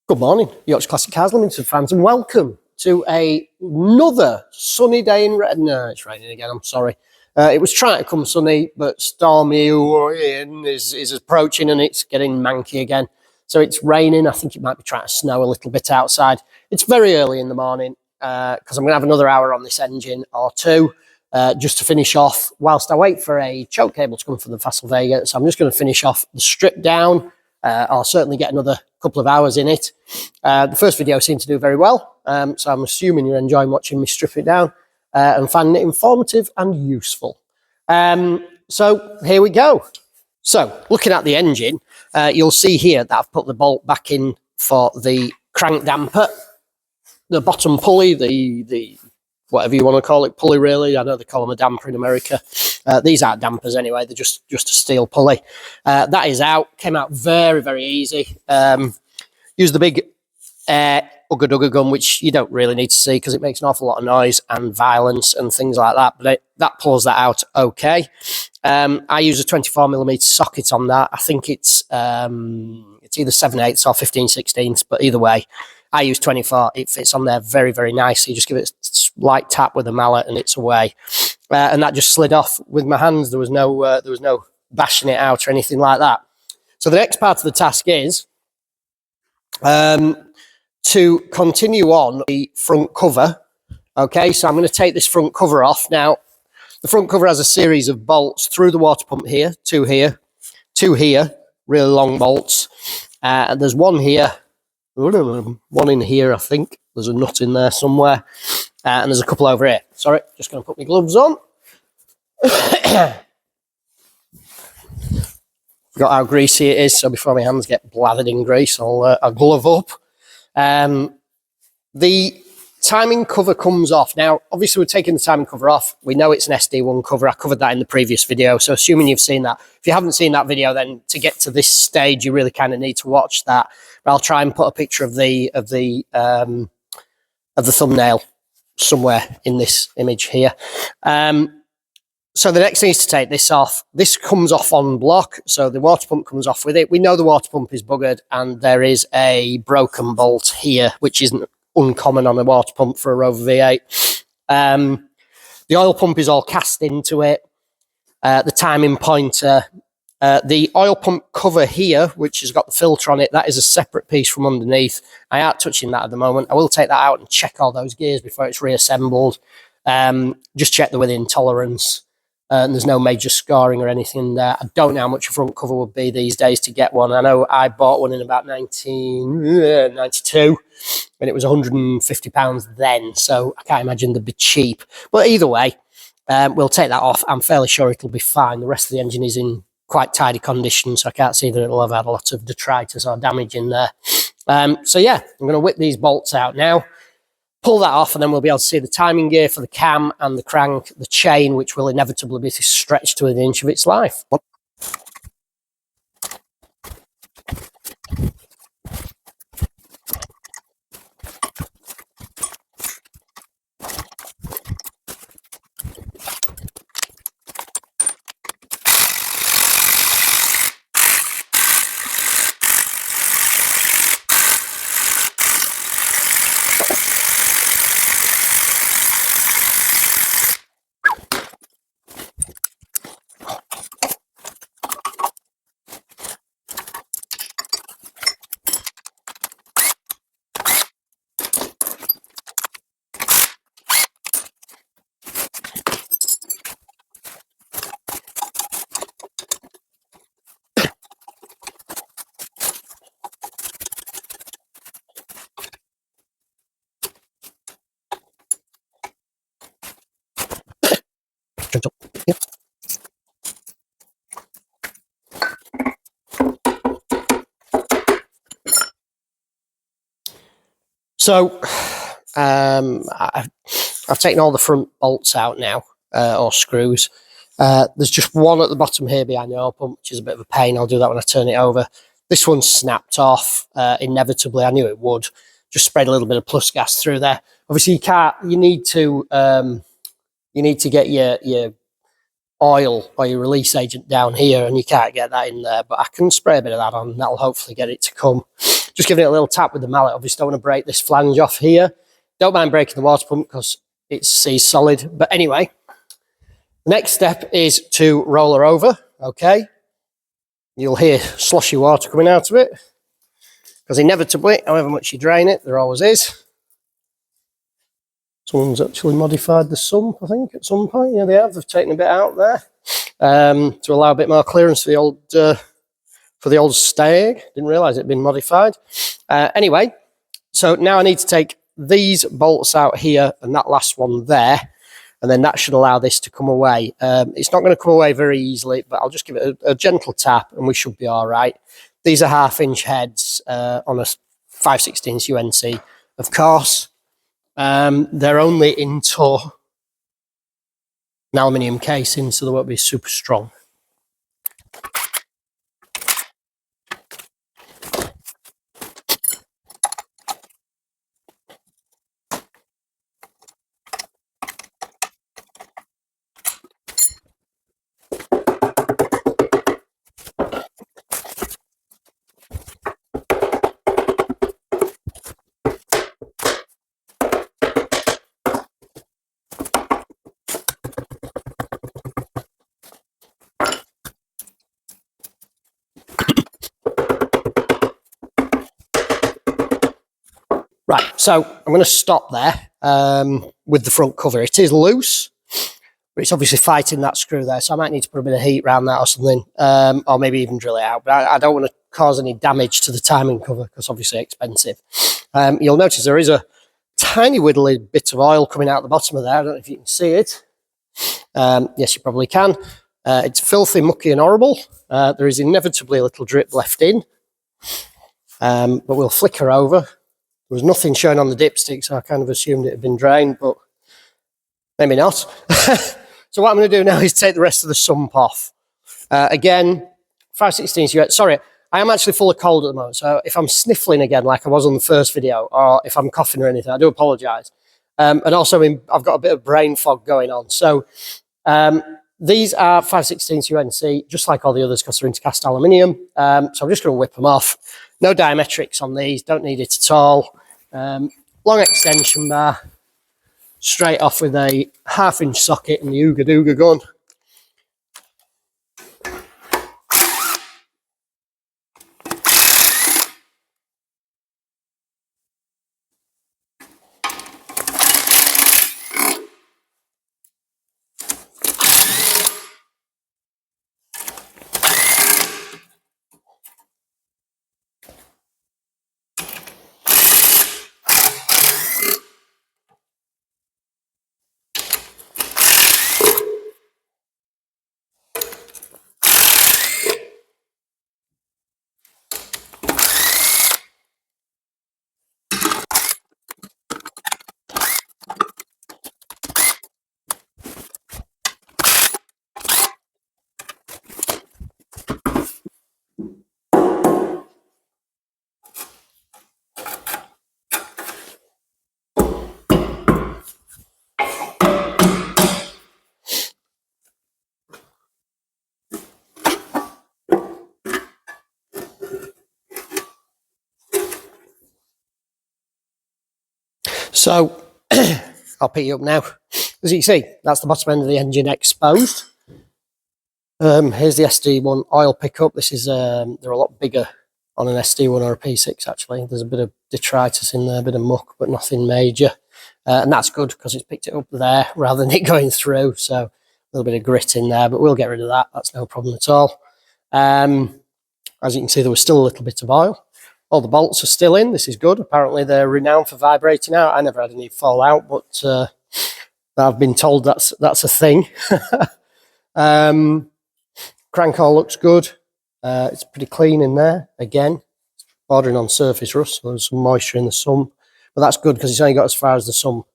Good morning, Yorkshire Classic Cars Limited fans, and welcome to another sunny day in Redden. No, it's raining again, I'm sorry. It was trying to come sunny, but stormy Ian is approaching and it's getting manky again. So it's raining. I think it might be trying to snow a little bit outside. It's very early in the morning because I'm going to have another hour on this engine or two just to finish off whilst I wait for a choke cable to come from the Fossil Vega. So I'm just going to finish off the strip down. I'll certainly get another couple of hours in it. The first video seemed to do very well, so I'm assuming you're enjoying watching me strip it down and finding it informative and useful. So here we go. So looking at the engine, you'll see here that I've put the bolt back in for the crank damper, the bottom pulley, the whatever you want to call it, pulley really. I know they call them a damper in America. These aren't dampers anyway, they're just a steel pulley. That is out, came out very, very easy. Use the big Ugga Dugga gun, which you don't really need to see because it makes an awful lot of noise and violence and things like that, but that pulls that out okay. I use a 24mm socket on that. I think it's either 7/8 or 15/16, but either way, I use 24. It fits on there very, very nicely. You just give it a light tap with a mallet and it's away. And that just slid off with my hands. There was no bashing it out or anything like that. So the next part of the task is to continue on the front cover. Okay, so I'm going to take this front cover off. Now, the front cover has a series of bolts through the water pump here, two here, really long bolts. And there's one here, one in here, I think. There's a nut in there somewhere. And there's a couple over here. Sorry, just going to put my gloves on. Forgot how greasy it is, so before my hands get blathered in grease, I'll glove up. The timing cover comes off. Now, obviously, we're taking the timing cover off. We know it's an SD1 cover. I covered that in the previous video, so assuming you've seen that. If you haven't seen that video, then to get to this stage, you really kind of need to watch that. But I'll try and put a picture of the thumbnail somewhere in this image here. So the next thing is to take this off. This comes off on block, so the water pump comes off with it. We know the water pump is buggered, and there is a broken bolt here, which isn't uncommon on a water pump for a Rover V8. The oil pump is all cast into it. The timing pointer. The oil pump cover here, which has got the filter on it, that is a separate piece from underneath. I aren't touching that at the moment. I will take that out and check all those gears before it's reassembled. Just check the within tolerance. And there's no major scoring or anything there. I don't know how much a front cover would be these days to get one. I know I bought one in about 1992, and it was £150 then, so I can't imagine they'd be cheap. But either way, we'll take that off. I'm fairly sure it'll be fine. The rest of the engine is in quite tidy condition, so I can't see that it'll have had a lot of detritus or damage in there. So yeah, I'm going to whip these bolts out now. Pull that off, and then we'll be able to see the timing gear for the cam and the crank, the chain, which will inevitably be stretched to within an inch of its life. Yep. So I've taken all the front bolts out now, or screws. There's just one at the bottom here behind the oil pump, which is a bit of a pain. I'll do that when I turn it over. This one snapped off inevitably. I knew it would. Just spread a little bit of plus gas through there. Obviously, you can't. You need to get your oil or your release agent down here, and you can't get that in there. But I can spray a bit of that on. That'll hopefully get it to come. just giving it a little tap with the mallet. Obviously, don't want to break this flange off here. Don't mind breaking the water pump because it's solid. But anyway, the next step is to roll her over, okay? You'll hear sloshy water coming out of it because inevitably, however much you drain it, there always is. Someone's actually modified the sump, I think, at some point. Yeah, they have. They've taken a bit out there to allow a bit more clearance for the old stag. Didn't realise it had been modified. Anyway, so now I need to take these bolts out here and that last one there, and then that should allow this to come away. It's not going to come away very easily, but I'll just give it a gentle tap and we should be all right. These are 1/2 inch heads on a 5/16 UNC, of course. They're only into an aluminium casing, so they won't be super strong. Right, so I'm going to stop there with the front cover. It is loose, but it's obviously fighting that screw there, so I might need to put a bit of heat around that or something, or maybe even drill it out. But I don't want to cause any damage to the timing cover because obviously expensive. You'll notice there is a tiny widdly bit of oil coming out the bottom of there. I don't know if you can see it. Yes, you probably can. It's filthy, mucky and horrible. There is inevitably a little drip left in, but we'll flicker over. There was nothing showing on the dipstick, so I kind of assumed it had been drained, but maybe not. So what I'm going to do now is take the rest of the sump off. Again, 5/16. Sorry, I am actually full of cold at the moment, so if I'm sniffling again like I was on the first video, or if I'm coughing or anything, I do apologise. And also, I've got a bit of brain fog going on. So these are 5/16 UNC, just like all the others because they're into cast aluminium. So I'm just going to whip them off. No diametrics on these, don't need it at all. Long extension bar, straight off with a 1/2 inch socket and the Ooga Dooga gun. So I'll pick you up now. As you can see, that's the bottom end of the engine exposed. Here's the SD1 oil pickup. This is they're a lot bigger on an SD1 or a P6 actually. There's a bit of detritus in there, a bit of muck, but nothing major. And that's good because it's picked it up there rather than it going through. So a little bit of grit in there, but we'll get rid of that. That's no problem at all. As you can see, there was still a little bit of oil. All the bolts are still in. This is good. Apparently, they're renowned for vibrating out. I never had any fall out, but I've been told that's a thing. Crank all looks good. It's pretty clean in there. Again, bordering on surface rust. So there's some moisture in the sump, but that's good because it's only got as far as the sump.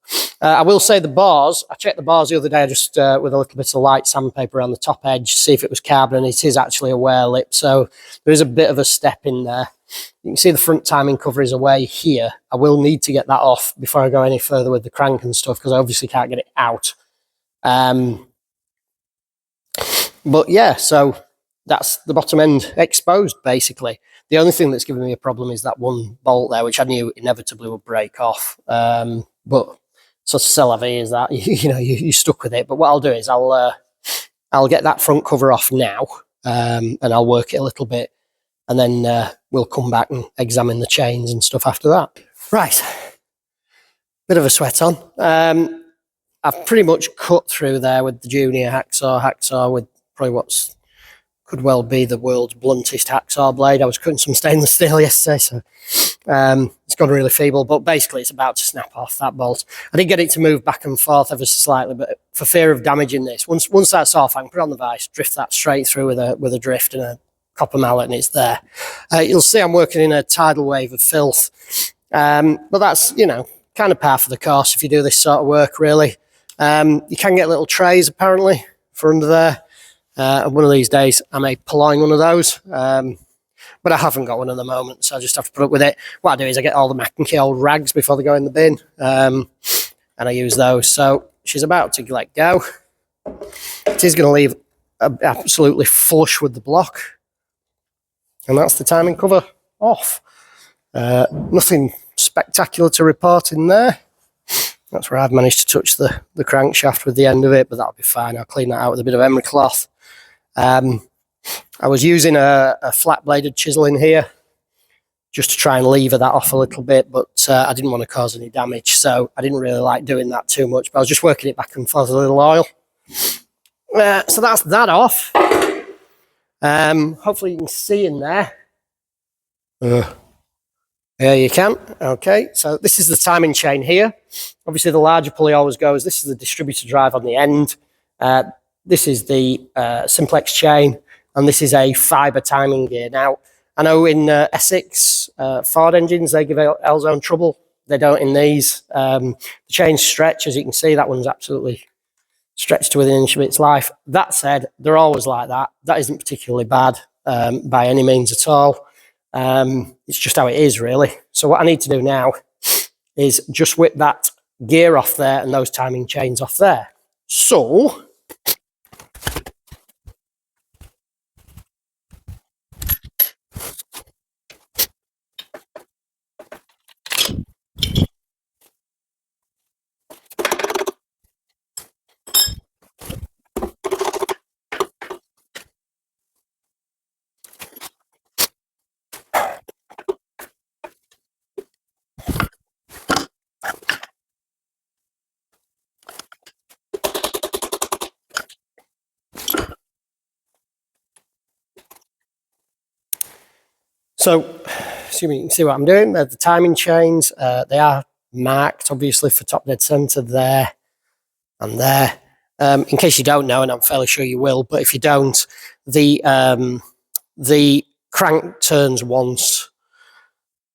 I will say the bars. I checked the bars the other day just with a little bit of light sandpaper around the top edge, see if it was carbon, and it is actually a wear lip. So there is a bit of a step in there. You can see the front timing cover is away here. I will need to get that off before I go any further with the crank and stuff because I obviously can't get it out. But yeah, so that's the bottom end exposed basically. The only thing that's given me a problem is that one bolt there, which I knew inevitably would break off. But so c'est la vie is that, you're stuck with it. But what I'll do is I'll get that front cover off now, and I'll work it a little bit, and then we'll come back and examine the chains and stuff after that. Right, bit of a sweat on. I've pretty much cut through there with the junior hacksaw with probably could well be the world's bluntest hacksaw blade. I was cutting some stainless steel yesterday, so it's gone really feeble, but basically it's about to snap off, that bolt. I did get it to move back and forth ever so slightly, but for fear of damaging this, once that's off, I can put it on the vise, drift that straight through with a drift and a copper mallet, and it's there. You'll see I'm working in a tidal wave of filth, but that's, kind of par for the course if you do this sort of work, really. You can get little trays, apparently, for under there. And one of these days I may purloin one of those, but I haven't got one at the moment, so I just have to put up with it. What I do is I get all the mackinky old rags before they go in the bin, and I use those. So she's about to let go. It is going to leave absolutely flush with the block, and that's the timing cover off. Nothing spectacular to report in there. That's where I've managed to touch the crankshaft with the end of it, but that'll be fine. I'll clean that out with a bit of emery cloth. I was using a flat-bladed chisel in here just to try and lever that off a little bit, but I didn't want to cause any damage, so I didn't really like doing that too much, but I was just working it back and forth with a little oil. So that's that off. Hopefully you can see in there. Yeah, you can. Okay, so this is the timing chain here. Obviously, the larger pulley always goes. This is the distributor drive on the end. This is the simplex chain, and this is a fibre timing gear. Now, I know in Essex Ford engines, they give L-zone trouble. They don't in these. The chains stretch, as you can see. That one's absolutely stretched to within an inch of its life. That said, they're always like that. That isn't particularly bad by any means at all. It's just how it is, really. So what I need to do now is just whip that gear off there and those timing chains off there. So assuming you can see what I'm doing, they're the timing chains. They are marked, obviously, for top dead centre there and there. In case you don't know, and I'm fairly sure you will, but if you don't, the crank turns once.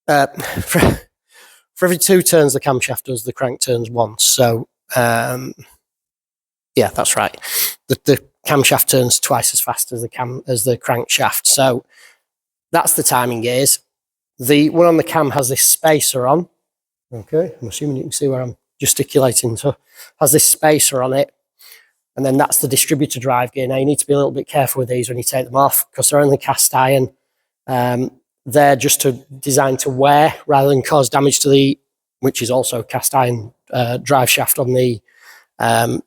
For every 2 turns the camshaft does, the crank turns once. So, yeah, that's right. The camshaft turns twice as fast as the crankshaft. So that's the timing gears. The one on the cam has this spacer on. Okay, I'm assuming you can see where I'm gesticulating to. Has this spacer on it. And then that's the distributor drive gear. Now, you need to be a little bit careful with these when you take them off, because they're only cast iron. They're just designed to wear rather than cause damage to which is also cast iron drive shaft on the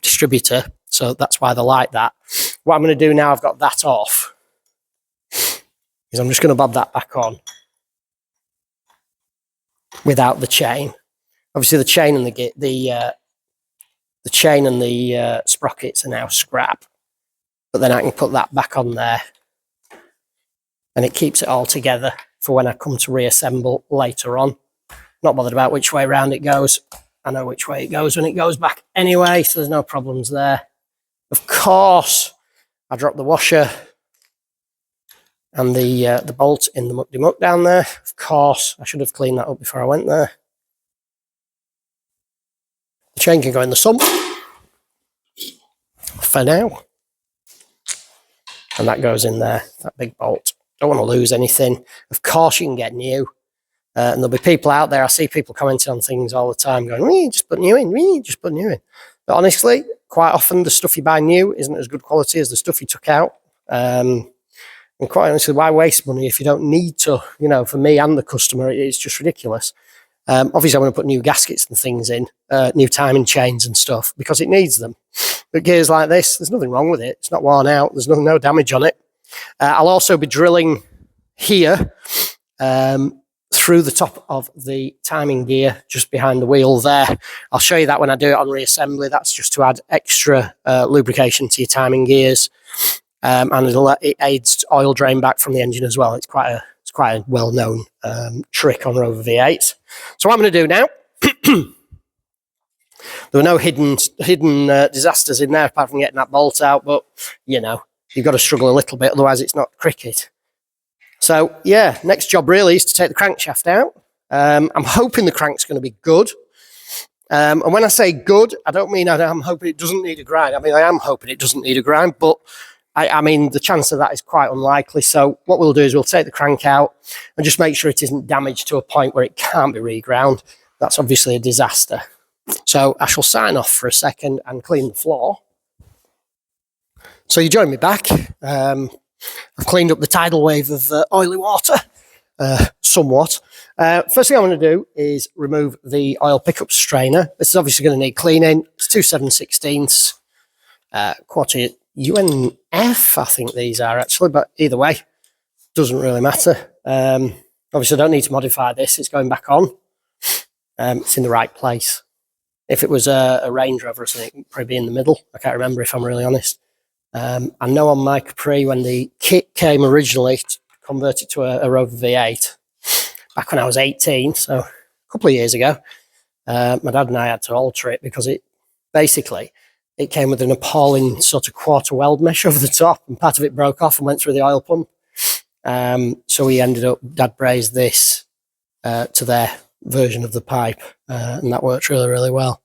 distributor. So that's why they're like that. What I'm going to do now, I've got that off, is I'm just going to bob that back on without the chain. Obviously, the chain and the chain and the sprockets are now scrap, but then I can put that back on there, and it keeps it all together for when I come to reassemble later on. Not bothered about which way around it goes. I know which way it goes when it goes back anyway, so there's no problems there. Of course, I dropped the washer and the bolt in the muck down there. Of course, I should have cleaned that up before I went there. The chain can go in the sump for now. And that goes in there, that big bolt. Don't want to lose anything. Of course, you can get new. And there'll be people out there, I see people commenting on things all the time going, just put new in, just put new in. But honestly, quite often the stuff you buy new isn't as good quality as the stuff you took out. When And quite honestly, why waste money if you don't need to? You know, for me and the customer, it's just ridiculous. Obviously, I want to put new gaskets and things in, new timing chains and stuff, because it needs them. But gears like this, there's nothing wrong with it. It's not worn out. There's no damage on it. I'll also be drilling here through the top of the timing gear, just behind the wheel there. I'll show you that when I do it on reassembly. That's just to add extra lubrication to your timing gears. And it aids oil drain back from the engine as well. It's quite a well-known trick on Rover V8. So what I'm going to do now, there were no hidden disasters in there apart from getting that bolt out, but you know, you've got to struggle a little bit, otherwise it's not cricket. So yeah, next job really is to take the crankshaft out. I'm hoping the crank's going to be good. And when I say good, I don't mean I'm hoping it doesn't need a grind. I mean, I am hoping it doesn't need a grind, but I mean, the chance of that is quite unlikely. So what we'll do is we'll take the crank out and just make sure it isn't damaged to a point where it can't be reground. That's obviously a disaster. So I shall sign off for a second and clean the floor. So you join me back. I've cleaned up the tidal wave of oily water somewhat. First thing I want to do is remove the oil pickup strainer. This is obviously going to need cleaning. It's 2 7/16 quarter UNF, I think these are actually, but either way, doesn't really matter. Obviously, I don't need to modify this. It's going back on. It's in the right place. If it was a Range Rover or something, it would probably be in the middle. I can't remember if I'm really honest. I know on my Capri, when the kit came originally to convert it to a Rover V8, back when I was 18, so a couple of years ago, my dad and I had to alter it because it came with an appalling sort of quarter weld mesh over the top, and part of it broke off and went through the oil pump. So we ended up, Dad brazed this to their version of the pipe, and that worked really, really well.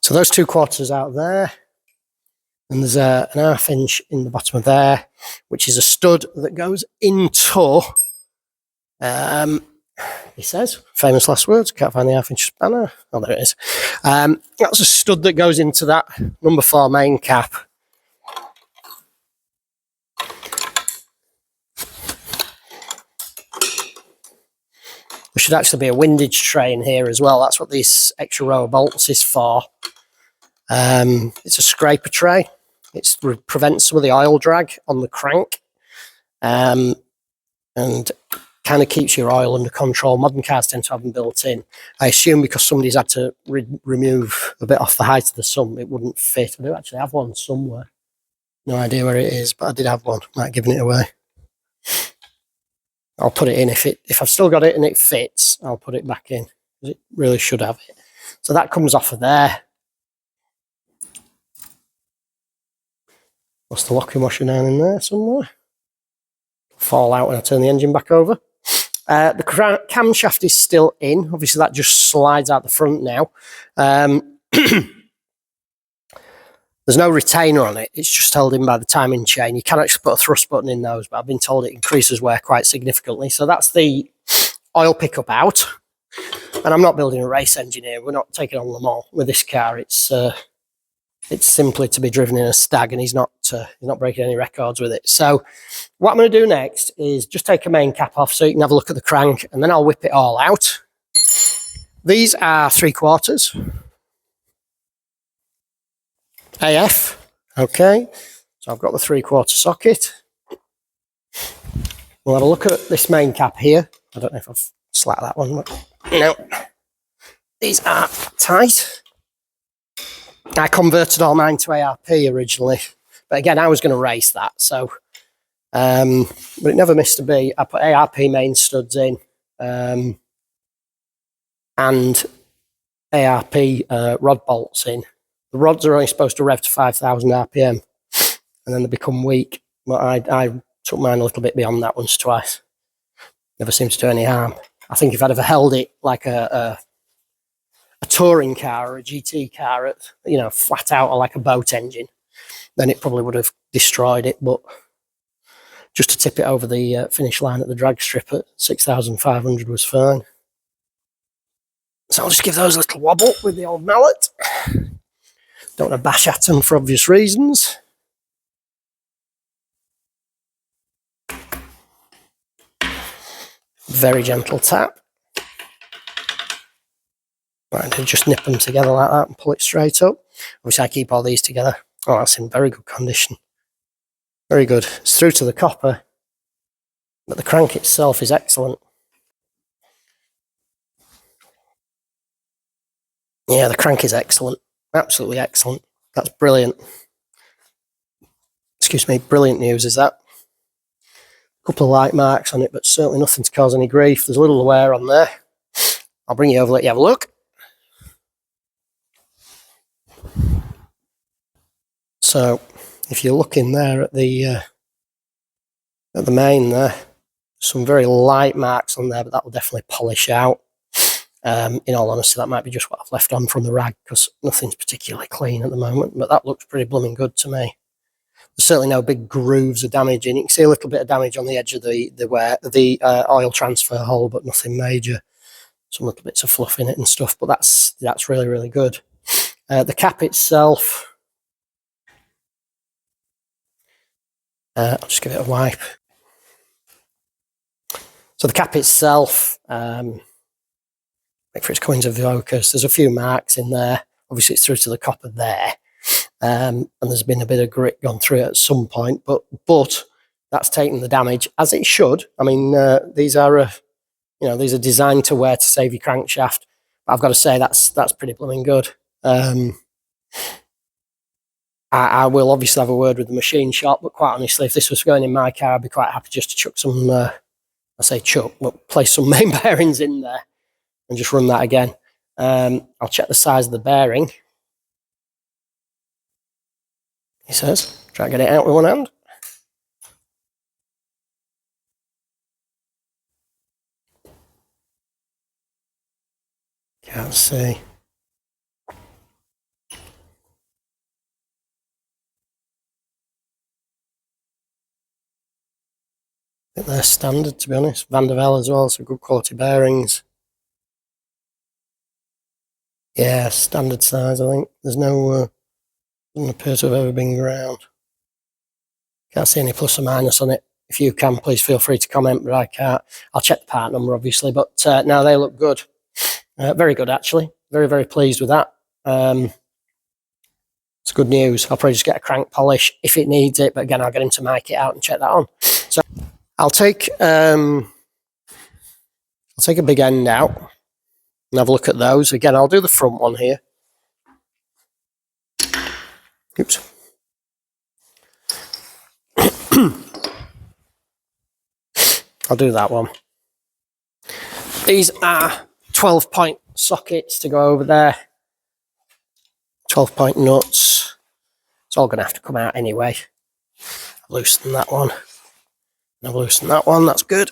So those 2 quarters out there, and there's an 1/2 inch in the bottom of there, which is a stud that goes into, he says, famous last words, can't find the 1/2 inch spanner. Oh, there it is. That's a stud that goes into that number 4 main cap. There should actually be a windage tray in here as well. That's what this extra row of bolts is for. It's a scraper tray. It prevents some of the oil drag on the crank, and kind of keeps your oil under control. Modern cars tend to have them built in. I assume because somebody's had to remove a bit off the height of the sump, it wouldn't fit. I do actually have one somewhere. No idea where it is, but I did have one. Might have given it away. I'll put it in if I've still got it and it fits. I'll put it back in. It really should have it. So that comes off of there. What's the locking washer down in there somewhere? Fall out when I turn the engine back over. The camshaft is still in. Obviously, that just slides out the front now. There's no retainer on it. It's just held in by the timing chain. You can actually put a thrust button in those, but I've been told it increases wear quite significantly. So that's the oil pickup out. And I'm not building a race engine here. We're not taking on Le Mans with this car. It's simply to be driven in a Stag, and he's not breaking any records with it. So what I'm going to do next is just take a main cap off so you can have a look at the crank, and then I'll whip it all out. These are 3/4 AF. Okay, so I've got the 3/4 socket. We'll have a look at this main cap here. I don't know if I've slacked that one. No, these are tight. I converted all mine to ARP originally, but again, I was going to race that, so but it never missed a beat. I put ARP main studs in, and ARP rod bolts in. The rods are only supposed to rev to 5,000 RPM, and then they become weak. But I took mine a little bit beyond that once or twice. Never seemed to do any harm. I think if I'd ever held it like a touring car or a GT car at, flat out, or like a boat engine, then it probably would have destroyed it. But just to tip it over the finish line at the drag strip at 6,500 was fine. So I'll just give those a little wobble with the old mallet. Don't want to bash at them for obvious reasons. Very gentle tap. Right, I just nip them together like that and pull it straight up. Obviously I keep all these together. Oh, that's in very good condition. Very good. It's through to the copper, but the crank itself is excellent. Yeah, the crank is excellent. Absolutely excellent. That's brilliant. Excuse me, brilliant news is that. A couple of light marks on it, but certainly nothing to cause any grief. There's a little wear on there. I'll bring you over, let you have a look. So, if you're looking there at the main there, some very light marks on there, but that will definitely polish out. In all honesty, that might be just what I've left on from the rag, because nothing's particularly clean at the moment, but that looks pretty blooming good to me. There's certainly no big grooves of damage in it. You can see a little bit of damage on the edge of the oil transfer hole, but nothing major. Some little bits of fluff in it and stuff, but that's really, really good. The cap itself, I'll just give it a wipe. So the cap itself, wait for its coins of focus. There's a few marks in there. Obviously, it's through to the copper there, and there's been a bit of grit gone through it at some point. But that's taken the damage as it should. I mean, these are these are designed to wear to save your crankshaft. But I've got to say that's pretty blooming good. I will obviously have a word with the machine shop, but quite honestly, if this was going in my car, I'd be quite happy just to chuck some. Place some main bearings in there and just run that again. I'll check the size of the bearing. He says, try and get it out with one hand. Can't see. I think they're standard, to be honest. Van der Velde as well, so good quality bearings. Yeah, standard size, I think. There's no, doesn't appear to have ever been ground. Can't see any plus or minus on it. If you can, please feel free to comment, but I can't. I'll check the part number, obviously, but no, they look good. Very good, actually. Very, very pleased with that. It's good news. I'll probably just get a crank polish if it needs it, but again, I'll get him to mic it out and check that on. So I'll take a big end out and have a look at those. Again, I'll do the front one here. Oops. I'll do that one. These are 12-point sockets to go over there. 12-point nuts. It's all going to have to come out anyway. Loosen that one. I've loosened that one. That's good.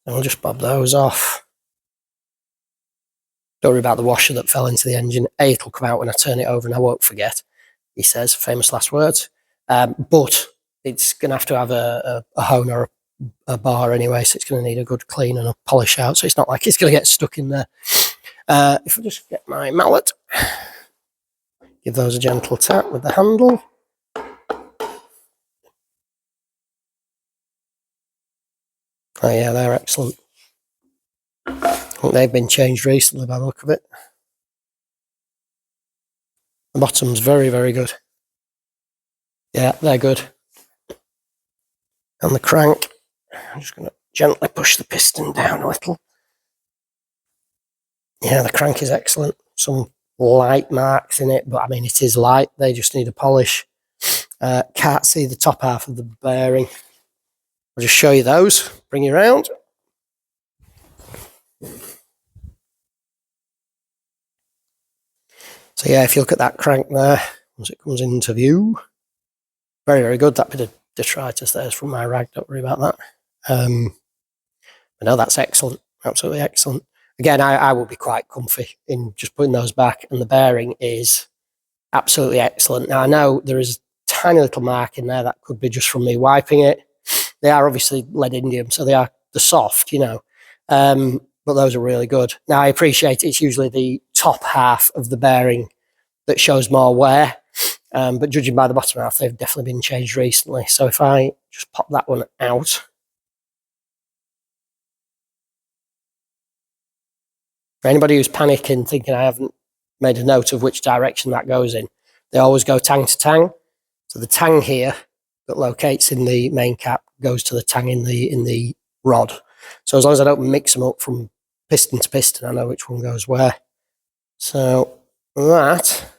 And we'll just bob those off. Don't worry about the washer that fell into the engine. It'll come out when I turn it over and I won't forget, he says, famous last words. But it's going to have a hone or a bar anyway, so it's going to need a good clean and a polish out, so it's not like it's going to get stuck in there. If I just get my mallet, give those a gentle tap with the handle. Oh yeah, they're excellent. I think they've been changed recently by the look of it. The bottom's very, very good. Yeah, they're good. And the crank, I'm just going to gently push the piston down a little. Yeah, the crank is excellent. Some light marks in it, but I mean, it is light. They just need a polish. Can't see the top half of the bearing. I'll just show you those. Bring you around. So yeah, if you look at that crank there, once it comes into view, very, very good. That bit of detritus there is from my rag. Don't worry about that. But no, that's excellent. Absolutely excellent. Again, I will be quite comfy in just putting those back, and the bearing is absolutely excellent. Now, I know there is a tiny little mark in there that could be just from me wiping it. They are obviously lead indium, so they're soft, you know. But those are really good. Now, I appreciate it's usually the top half of the bearing that shows more wear. But judging by the bottom half, they've definitely been changed recently. So if I just pop that one out, For anybody who's panicking, thinking I haven't made a note of which direction that goes in, they always go tang to tang. So the tang here that locates in the main cap goes to the tang in the rod. So as long as I don't mix them up from piston to piston, I know which one goes where. So that,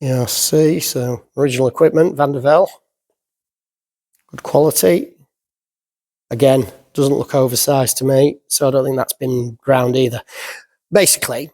you'll see, so original equipment, Van der Velde, good quality. Again, doesn't look oversized to me, so I don't think that's been ground either. Basically,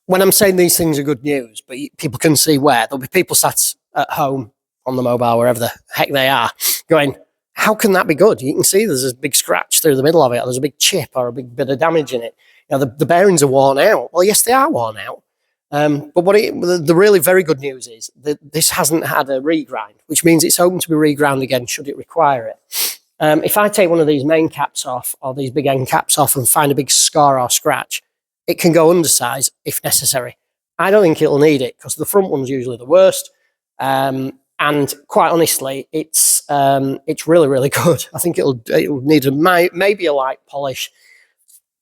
when I'm saying these things are good news, but people can see where, there'll be people sat at home on the mobile, wherever the heck they are, going, how can that be good? You can see there's a big scratch through the middle of it, or there's a big chip or a big bit of damage in it. You know, the bearings are worn out. Well, yes, they are worn out. But the really very good news is that this hasn't had a regrind, which means it's open to be reground again should it require it. If I take one of these main caps off or these big end caps off and find a big scar or scratch, it can go undersize if necessary. I don't think it'll need it because the front one's usually the worst. And quite honestly, it's really, really good. I think it'll need maybe a light polish.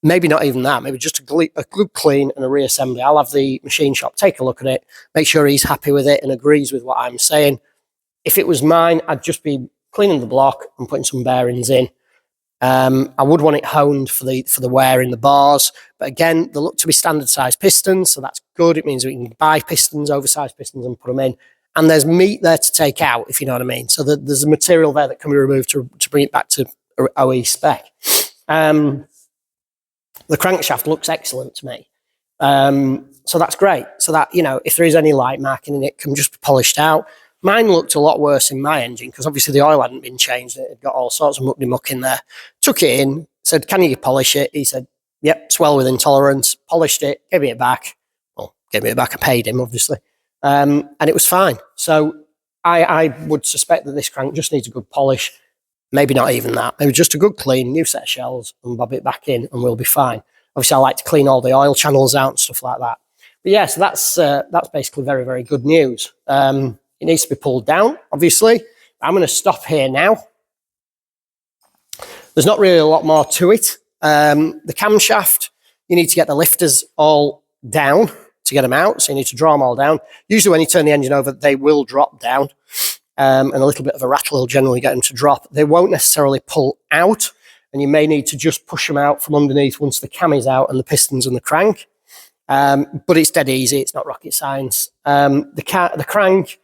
Maybe not even that, maybe just a good clean and a reassembly. I'll have the machine shop take a look at it, make sure he's happy with it and agrees with what I'm saying. If it was mine, I'd just be cleaning the block and putting some bearings in. I would want it honed for the wear in the bars, but again, they look to be standard size pistons, so that's good. It means we can buy pistons, oversized pistons, and put them in. And there's meat there to take out, if you know what I mean. So there's a material there that can be removed to bring it back to OE spec. The crankshaft looks excellent to me. So that's great. So that, you know, if there is any light marking in it, can just be polished out. Mine looked a lot worse in my engine because obviously the oil hadn't been changed. It had got all sorts of muck in there. Took it in, said, can you polish it? He said, yep, it's well within tolerance. Polished it, gave me it back. Well, gave me it back. I paid him, obviously. And it was fine. So I would suspect that this crank just needs a good polish. Maybe not even that. Maybe just a good clean, new set of shells and bob it back in and we'll be fine. Obviously, I like to clean all the oil channels out and stuff like that. But yeah, so that's basically very, very good news. It needs to be pulled down, obviously. I'm going to stop here now. There's not really a lot more to it. The camshaft, you need to get the lifters all down to get them out. So you need to draw them all down. Usually when you turn the engine over, they will drop down. And a little bit of a rattle will generally get them to drop. They won't necessarily pull out, and you may need to just push them out from underneath once the cam is out and the pistons and the crank. But it's dead easy. It's not rocket science. The crank,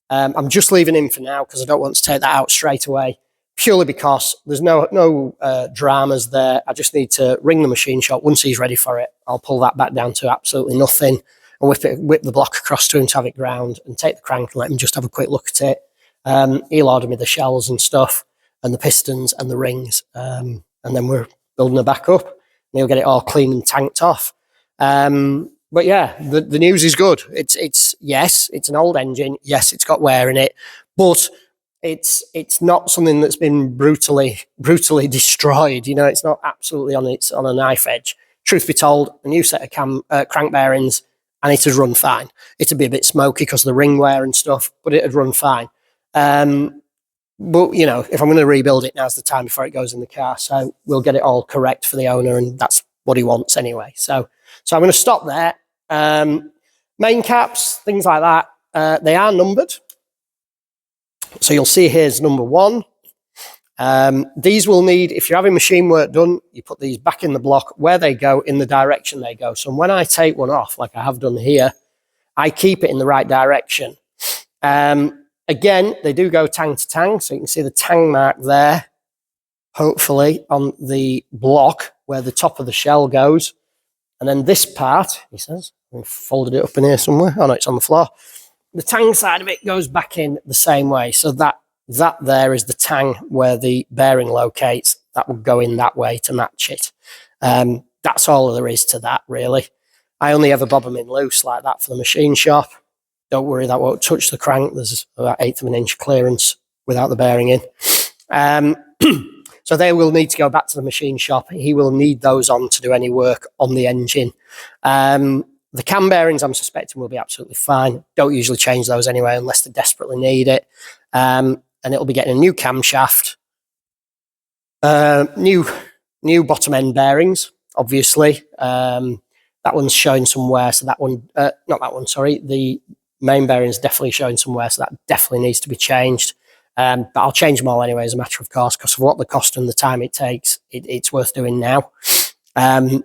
I'm just leaving in for now because I don't want to take that out straight away, purely because there's no dramas there. I just need to ring the machine shop. Once he's ready for it, I'll pull that back down to absolutely nothing and whip the block across to him to have it ground and take the crank and let him just have a quick look at it. He'll order me the shells and stuff and the pistons and the rings, and then we're building it back up and he'll get it all clean and tanked off. But yeah, the news is good. Yes, it's an old engine. Yes, it's got wear in it, but it's not something that's been brutally destroyed. You know, it's not absolutely on a knife edge. Truth be told, a new set of crank bearings and it has run fine. It'd be a bit smoky because of the ring wear and stuff, but it'd run fine. But you know, if I'm going to rebuild it, now's the time before it goes in the car. So we'll get it all correct for the owner, and that's what he wants anyway. So I'm going to stop there. Main caps, things like that, they are numbered. So you'll see here's number 1. These will need, if you're having machine work done, you put these back in the block where they go, in the direction they go. So when I take one off, like I have done here, I keep it in the right direction. Again, they do go tang to tang, so you can see the tang mark there, hopefully, on the block where the top of the shell goes. And then this part, he says, I've folded it up in here somewhere. Oh no, it's on the floor. The tang side of it goes back in the same way. So that there is the tang where the bearing locates. That will go in that way to match it. That's all there is to that, really. I only ever bob them in loose like that for the machine shop. Don't worry, that won't touch the crank. There's about 1/8 of an inch clearance without the bearing in. So they will need to go back to the machine shop. He will need those on to do any work on the engine. The cam bearings, I'm suspecting, will be absolutely fine. Don't usually change those anyway unless they desperately need it. And it'll be getting a new camshaft New bottom end bearings, obviously. That one's showing some wear, so that one, not that one, sorry. The main bearing is definitely showing some wear, so that definitely needs to be changed. But I'll change them all anyway, as a matter of course, because of what the cost and the time it takes, it's worth doing now. The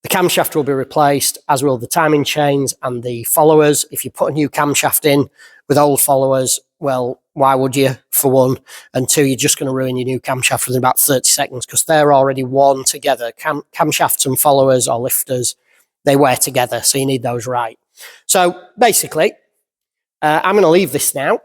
camshaft will be replaced, as will the timing chains and the followers. If you put a new camshaft in with old followers, well, why would you, for one? And two, you're just going to ruin your new camshaft within about 30 seconds because they're already worn together. Camshafts and followers or lifters, they wear together, so you need those right. So basically, I'm going to leave this now.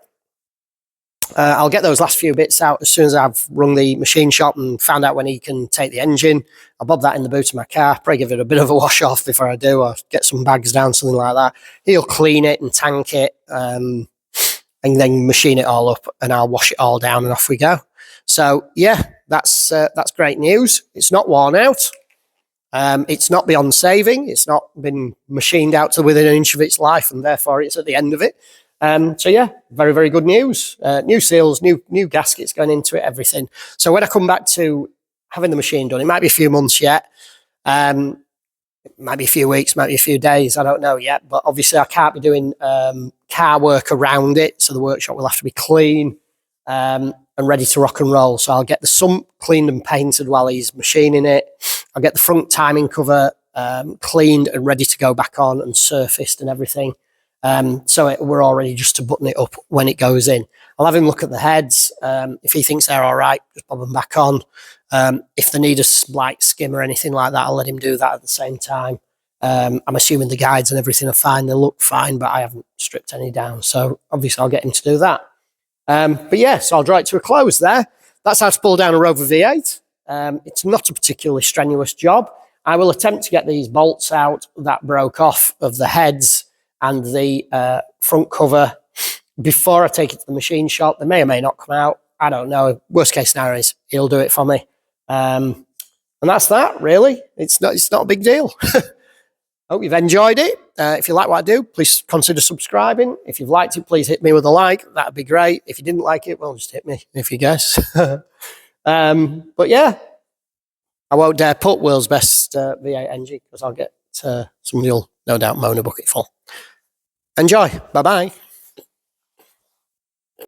I'll get those last few bits out as soon as I've rung the machine shop and found out when he can take the engine. I'll bob that in the boot of my car, probably give it a bit of a wash off before I do, or get some bags down, something like that. He'll clean it and tank it, and then machine it all up, and I'll wash it all down and off we go. So yeah, that's great news. It's not worn out. It's not beyond saving. It's not been machined out to within an inch of its life, and therefore it's at the end of it. So yeah, very, very good news. New seals, new gaskets going into it, everything. So when I come back to having the machine done, it might be a few months yet. It might be a few weeks, might be a few days. I don't know yet. But obviously I can't be doing car work around it. So the workshop will have to be clean and ready to rock and roll. So I'll get the sump cleaned and painted while he's machining it. I'll get the front timing cover cleaned and ready to go back on and surfaced and everything. So we're all ready just to button it up when it goes in. I'll have him look at the heads. If he thinks they're all right, just bob them back on. If they need a slight skim or anything like that, I'll let him do that at the same time. I'm assuming the guides and everything are fine. They look fine, but I haven't stripped any down. So obviously I'll get him to do that. But yeah, so I'll draw it to a close there. That's how to pull down a Rover V8. It's not a particularly strenuous job. I will attempt to get these bolts out that broke off of the heads and the front cover before I take it to the machine shop. They may or may not come out. I don't know. Worst case scenario is he'll do it for me. And that's that, really. It's not a big deal. Hope you've enjoyed it. If you like what I do, please consider subscribing. If you've liked it, please hit me with a like. That'd be great. If you didn't like it, well, just hit me, if you guess. But yeah, I won't dare put world's best V8 engine because I'll get somebody will no doubt moan a bucket full. Enjoy. Bye-bye.